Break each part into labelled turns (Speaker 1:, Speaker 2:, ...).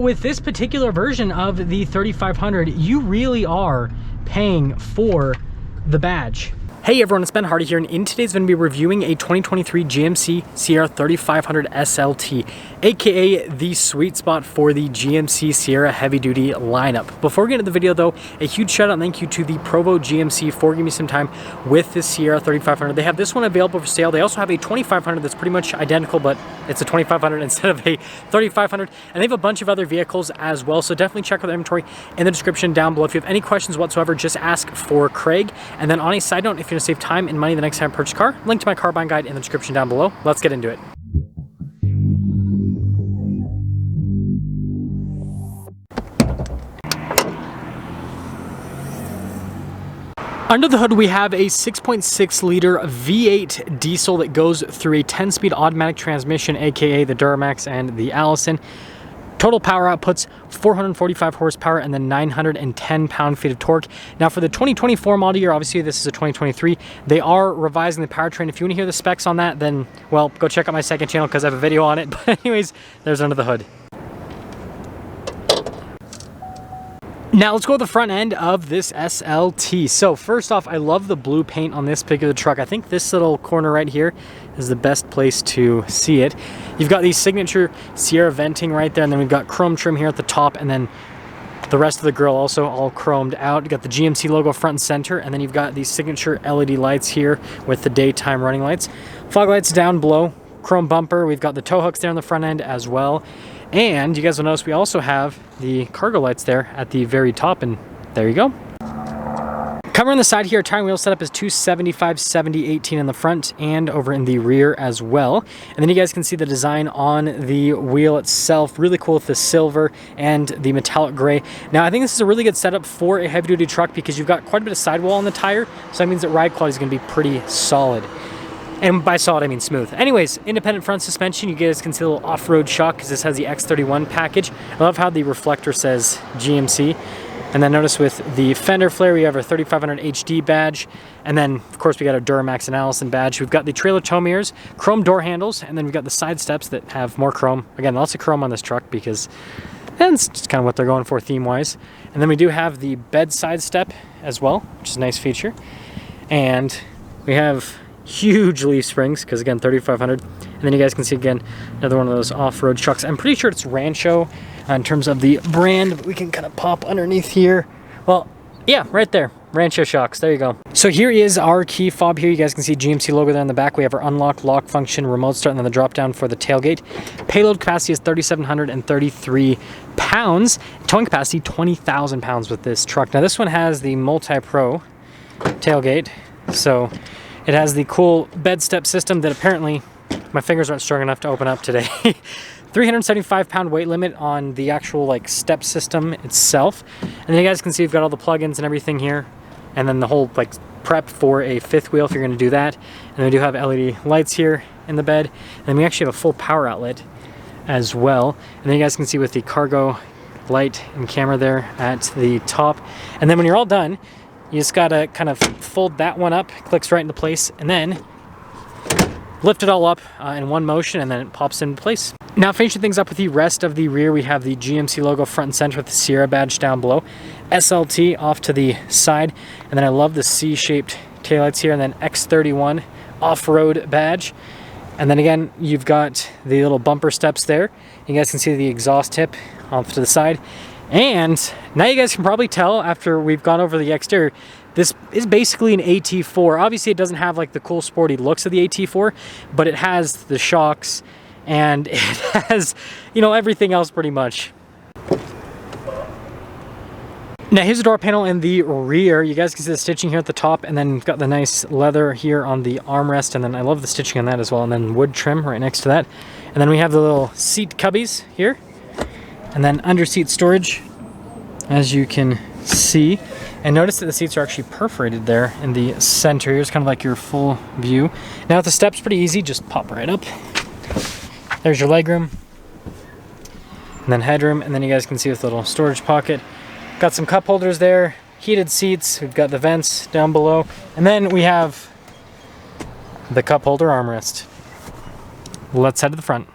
Speaker 1: With this particular version of the 3500, you really are paying for the badge. Hey everyone, it's Ben Hardy here, and in today's video, I'm going to be reviewing a 2023 GMC Sierra 3500 SLT, aka the sweet spot for the GMC Sierra heavy-duty lineup. Before we get into the video though, a huge shout out and thank you to the Provo GMC for giving me some time with the Sierra 3500. They have this one available for sale. They also have a 2500 that's pretty much identical, but it's a 2500 instead of a 3500, and they have a bunch of other vehicles as well, so definitely check out the inventory in the description down below. If you have any questions whatsoever, just ask for Craig. And then on a side note, if you're gonna save time and money the next time you purchase a car, link to my car buying guide in the description down below. Let's get into it. Under the hood, we have a 6.6 liter V8 diesel that goes through a 10-speed automatic transmission, aka the Duramax and the Allison. Total power outputs 445 horsepower and then 910 pound-feet of torque. Now for the 2024 model year, obviously this is a 2023, they are revising the powertrain. If you want to hear the specs on that, then, well, go check out my second channel because I have a video on it. But anyways, there's under the hood. Now let's go to the front end of this SLT. So first off, I love the blue paint on this particular truck. I think this little corner right here is the best place to see it. You've got the signature Sierra venting right there, and then we've got chrome trim here at the top, and then the rest of the grille also all chromed out. You've got the GMC logo front and center, and then you've got these signature LED lights here with the daytime running lights. Fog lights down below, chrome bumper. We've got the tow hooks there on the front end as well. And you guys will notice we also have the cargo lights there at the very top, and there you go. Coming on the side here, tire and wheel setup is 275/70/18 in the front and over in the rear as well. And then you guys can see the design on the wheel itself. Really cool with the silver and the metallic gray. Now I think this is a really good setup for a heavy duty truck because you've got quite a bit of sidewall on the tire, so that means that ride quality is going to be pretty solid. And by solid, I mean smooth. Anyways, independent front suspension. You guys can see a little off-road shock because this has the X31 package. I love how the reflector says GMC. And then notice with the fender flare, we have our 3500 HD badge. And then, of course, we got our Duramax and Allison badge. We've got the trailer tow mirrors, chrome door handles, and then we've got the side steps that have more chrome. Again, lots of chrome on this truck because that's just kind of what they're going for theme-wise. And then we do have the bedside step as well, which is a nice feature. And we have huge leaf springs because again 3500, and then you guys can see again another one of those off-road trucks. I'm pretty sure it's Rancho in terms of the brand, but we can kind of pop underneath here. Well, yeah, right there, Rancho shocks. There you go. So here is our key fob here. You guys can see GMC logo there in the back. We have our unlock, lock function, remote start, and then the drop down for the tailgate. Payload capacity is 3,733 pounds. Towing capacity 20,000 pounds with this truck. Now this one has the multi-pro tailgate, so it has the cool bed step system that apparently my fingers aren't strong enough to open up today. 375 pound weight limit on the actual like step system itself. And then you guys can see we've got all the plugins and everything here. And then the whole like prep for a fifth wheel if you're going to do that. And we do have LED lights here in the bed. And then we actually have a full power outlet as well. And then you guys can see with the cargo light and camera there at the top. And then when you're all done, you just gotta kind of fold that one up, clicks right into place, and then lift it all up in one motion, and then it pops into place. Now finishing things up with the rest of the rear, we have the GMC logo front and center with the Sierra badge down below, SLT off to the side, and then I love the C-shaped taillights here, and then X31 off-road badge. And then again, you've got the little bumper steps there. You guys can see the exhaust tip off to the side. And now you guys can probably tell after we've gone over the exterior, this is basically an AT4. Obviously it doesn't have like the cool sporty looks of the AT4, but it has the shocks and it has, you know, everything else pretty much. Now here's the door panel in the rear. You guys can see the stitching here at the top, and then we've got the nice leather here on the armrest, and then I love the stitching on that as well, and then wood trim right next to that. And then we have the little seat cubbies here. And then under seat storage, as you can see. And notice that the seats are actually perforated there in the center. Here's kind of like your full view. Now with the steps, pretty easy, just pop right up. There's your legroom. And then headroom, and then you guys can see with a little storage pocket. Got some cup holders there, heated seats, we've got the vents down below. And then we have the cup holder armrest. Let's head to the front.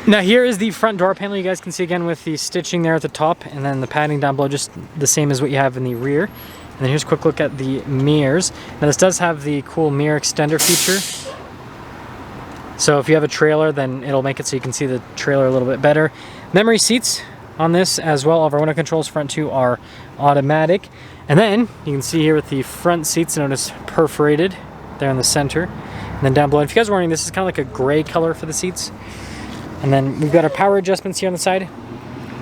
Speaker 1: Now here is the front door panel. You guys can see again with the stitching there at the top, and then the padding down below, just the same as what you have in the rear. And then here's a quick look at the mirrors. Now this does have the cool mirror extender feature. So if you have a trailer, then it'll make it so you can see the trailer a little bit better. Memory seats on this as well. All of our window controls front two are automatic. And then you can see here with the front seats, notice perforated there in the center. And then down below, if you guys are wondering, this is kind of like a gray color for the seats. And then we've got our power adjustments here on the side,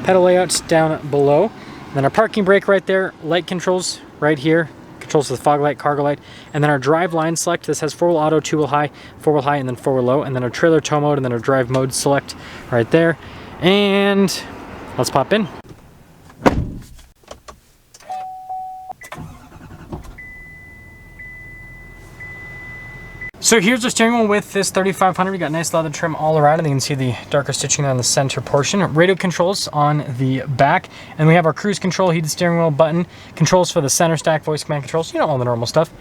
Speaker 1: pedal layouts down below. And then our parking brake right there, light controls right here, controls the fog light, cargo light. And then our drive line select, this has 4-wheel auto, 2-wheel high, 4-wheel high, and then 4-wheel low. And then our trailer tow mode, and then our drive mode select right there. And let's pop in. So here's the steering wheel with this 3500. We got nice leather trim all around, and you can see the darker stitching there on the center portion. Radio controls on the back, and we have our cruise control, heated steering wheel button, controls for the center stack, voice command controls, you know, all the normal stuff.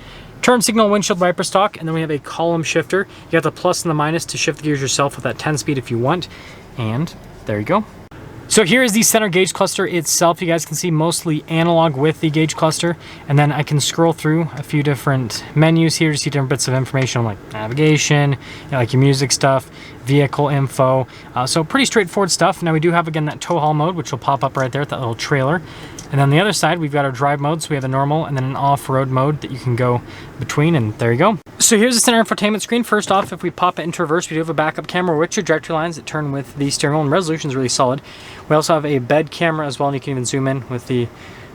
Speaker 1: Turn signal, windshield wiper stock, and then we have a column shifter. You got the plus and the minus to shift the gears yourself with that 10-speed if you want, and there you go. So here is the center gauge cluster itself. You guys can see mostly analog with the gauge cluster, and then I can scroll through a few different menus here to see different bits of information like navigation, you know, like your music stuff, vehicle info. So pretty straightforward stuff. Now we do have again that tow haul mode, which will pop up right there at that little trailer. And on the other side, we've got our drive mode. So we have a normal and then an off-road mode that you can go between, and there you go. So here's the center infotainment screen. First off, if we pop it into reverse, we do have a backup camera with trajectory lines that turn with the steering wheel, and resolution is really solid. We also have a bed camera as well, and you can even zoom in with the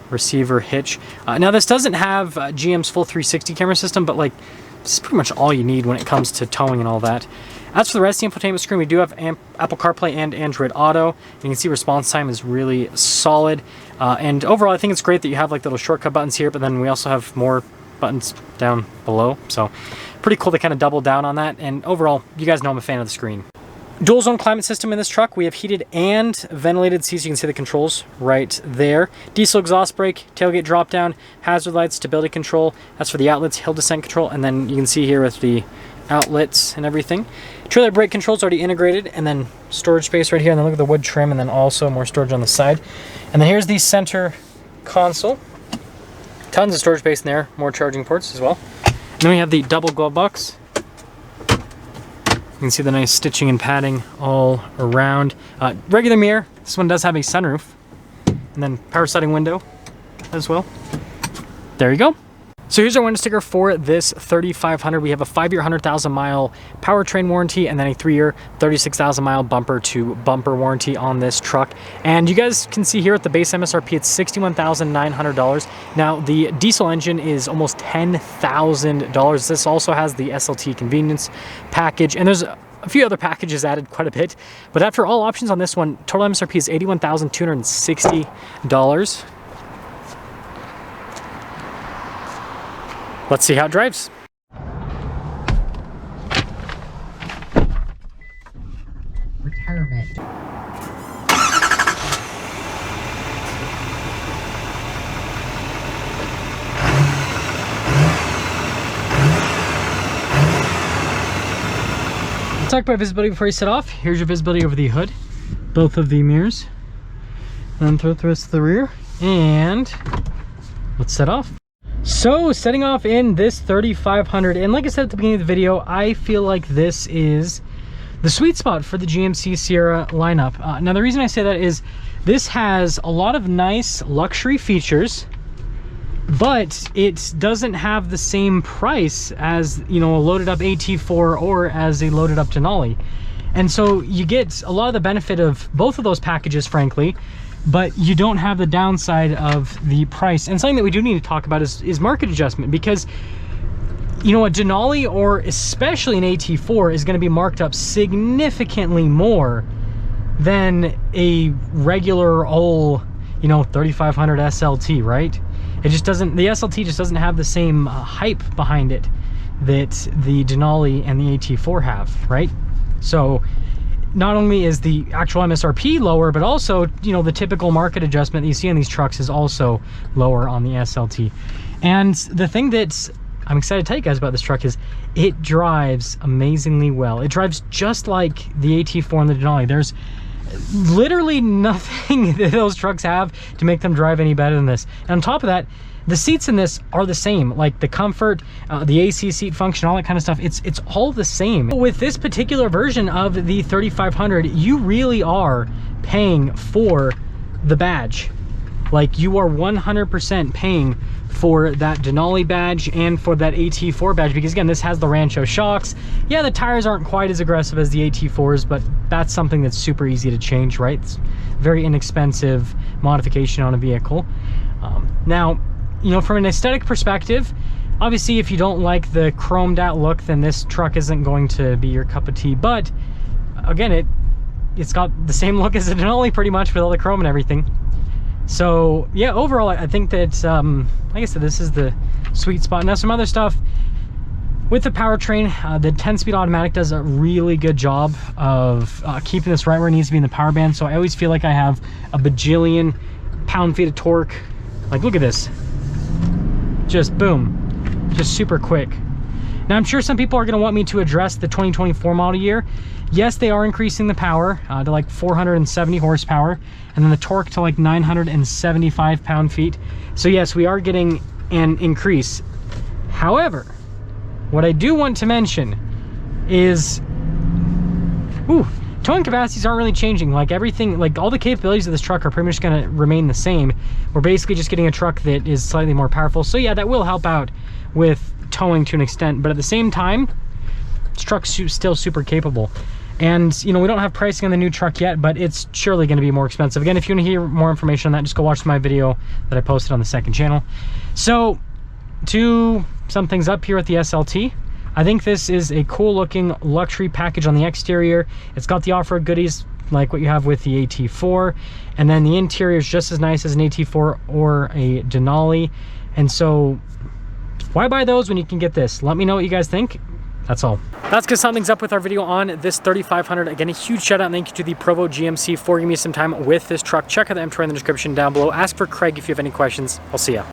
Speaker 1: receiver hitch. Now this doesn't have GM's full 360 camera system, but like this is pretty much all you need when it comes to towing and all that. As for the rest of the infotainment screen, we do have Apple CarPlay and Android Auto. You can see response time is really solid. And overall, I think it's great that you have like little shortcut buttons here, but then we also have more buttons down below. So pretty cool to kind of double down on that. And overall, you guys know I'm a fan of the screen. Dual zone climate system in this truck. We have heated and ventilated seats. You can see the controls right there. Diesel exhaust brake, tailgate drop down, hazard lights, stability control. That's for the outlets, hill descent control. And then you can see here with the outlets and everything. Trailer brake controls already integrated, and then storage space right here, and then look at the wood trim, and then also more storage on the side. And then here's the center console. Tons of storage space in there, more charging ports as well. And then we have the double glove box. You can see the nice stitching and padding all around. Regular mirror. This one does have a sunroof, and then power sliding window as well. There you go. So here's our window sticker for this 3500. We have a 5-year, 100,000 mile powertrain warranty, and then a 3-year, 36,000 mile bumper to bumper warranty on this truck. And you guys can see here at the base MSRP, it's $61,900. Now the diesel engine is almost $10,000. This also has the SLT convenience package, and there's a few other packages added quite a bit. But after all options on this one, total MSRP is $81,260. Let's see how it drives.
Speaker 2: Retirement.
Speaker 1: Let's talk about visibility before you set off. Here's your visibility over the hood, both of the mirrors, and then through the rest of the rear, and let's set off. So setting off in this 3500, and like I said at the beginning of the video, I feel like this is the sweet spot for the GMC Sierra lineup. Now the reason I say that is this has a lot of nice luxury features, but it doesn't have the same price as, you know, a loaded up AT4 or as a loaded up Denali. And so you get a lot of the benefit of both of those packages, frankly, but you don't have the downside of the price. And something that we do need to talk about is market adjustment, because, you know, a Denali or especially an AT4 is going to be marked up significantly more than a regular old, you know, 3500 SLT, right? It just doesn't, the SLT just doesn't have the same hype behind it that the Denali and the AT4 have, right? So not only is the actual MSRP lower, but also, you know, the typical market adjustment that you see on these trucks is also lower on the SLT. And the thing that I'm excited to tell you guys about this truck is it drives amazingly well. It drives just like the AT4 and the Denali. There's literally nothing that those trucks have to make them drive any better than this. And on top of that, the seats in this are the same, like the comfort, the AC seat function, all that kind of stuff. It's all the same. With this particular version of the 3500, you really are paying for the badge. Like, you are 100% paying for that Denali badge and for that AT4 badge, because again, this has the Rancho shocks. Yeah, the tires aren't quite as aggressive as the AT4s, but that's something that's super easy to change, right? It's very inexpensive modification on a vehicle. Now, you know, from an aesthetic perspective, obviously if you don't like the chromed out look, then this truck isn't going to be your cup of tea. But again, it's got the same look as a Denali pretty much, with all the chrome and everything. So yeah, overall, I think that, like I said, this is the sweet spot. Now, some other stuff with the powertrain, the 10-speed automatic does a really good job of keeping this right where it needs to be in the power band. So I always feel like I have a bajillion pound-feet of torque. Like, look at this. Just boom, just super quick. Now, I'm sure some people are going to want me to address the 2024 model year. Yes, they are increasing the power to like 470 horsepower, and then the torque to like 975 pound-feet. So yes, we are getting an increase. However, what I do want to mention is, towing capacities aren't really changing. Like, everything, like all the capabilities of this truck are pretty much going to remain the same. We're basically just getting a truck that is slightly more powerful. So yeah, that will help out with towing to an extent, but at the same time, this truck's still super capable. And you know, we don't have pricing on the new truck yet, but it's surely going to be more expensive. Again, if you want to hear more information on that, just go watch my video that I posted on the second channel. So to sum things up here at the SLT, I think this is a cool looking luxury package on the exterior. It's got the off-road goodies like what you have with the AT4, and then the interior is just as nice as an AT4 or a Denali. And so why buy those when you can get this? Let me know what you guys think. That's all. That's because something's up with our video on this 3500. Again, a huge shout out and thank you to the Provo GMC for giving me some time with this truck. Check out the inventory in the description down below. Ask for Craig if you have any questions. I'll see ya.